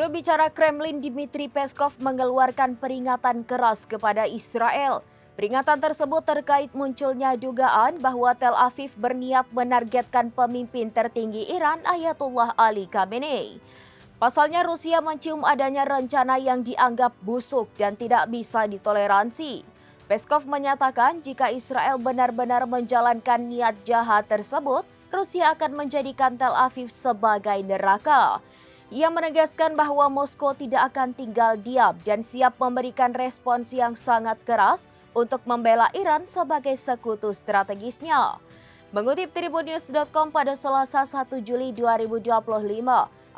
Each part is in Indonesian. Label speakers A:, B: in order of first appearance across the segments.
A: Juru bicara Kremlin Dmitry Peskov mengeluarkan peringatan keras kepada Israel. Peringatan tersebut terkait munculnya dugaan bahwa Tel Aviv berniat menargetkan pemimpin tertinggi Iran Ayatollah Ali Khamenei. Pasalnya Rusia mencium adanya rencana yang dianggap busuk dan tidak bisa ditoleransi. Peskov menyatakan jika Israel benar-benar menjalankan niat jahat tersebut, Rusia akan menjadikan Tel Aviv sebagai neraka. Ia menegaskan bahwa Moskow tidak akan tinggal diam dan siap memberikan respons yang sangat keras untuk membela Iran sebagai sekutu strategisnya. Mengutip Tribunnews.com pada Selasa 1 Juli 2025,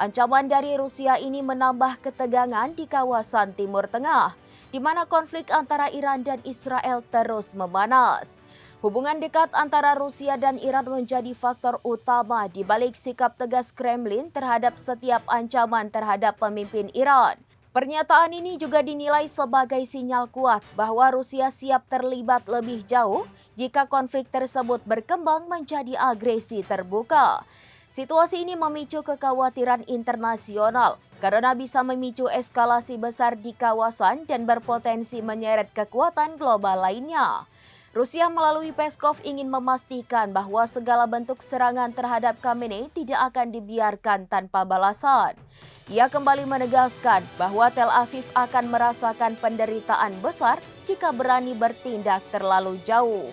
A: ancaman dari Rusia ini menambah ketegangan di kawasan Timur Tengah, di mana konflik antara Iran dan Israel terus memanas. Hubungan dekat antara Rusia dan Iran menjadi faktor utama di balik sikap tegas Kremlin terhadap setiap ancaman terhadap pemimpin Iran. Pernyataan ini juga dinilai sebagai sinyal kuat bahwa Rusia siap terlibat lebih jauh jika konflik tersebut berkembang menjadi agresi terbuka. Situasi ini memicu kekhawatiran internasional karena bisa memicu eskalasi besar di kawasan dan berpotensi menyeret kekuatan global lainnya. Rusia melalui Peskov ingin memastikan bahwa segala bentuk serangan terhadap Khamenei tidak akan dibiarkan tanpa balasan. Ia kembali menegaskan bahwa Tel Aviv akan merasakan penderitaan besar jika berani bertindak terlalu jauh.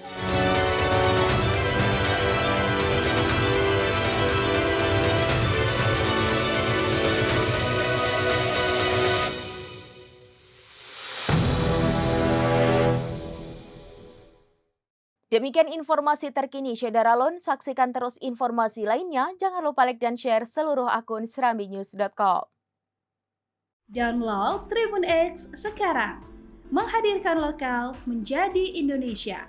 A: Demikian informasi terkini Syederalun, saksikan terus informasi lainnya, jangan lupa like dan share seluruh akun serambinews.com.
B: Download Tribun X sekarang, menghadirkan lokal menjadi Indonesia.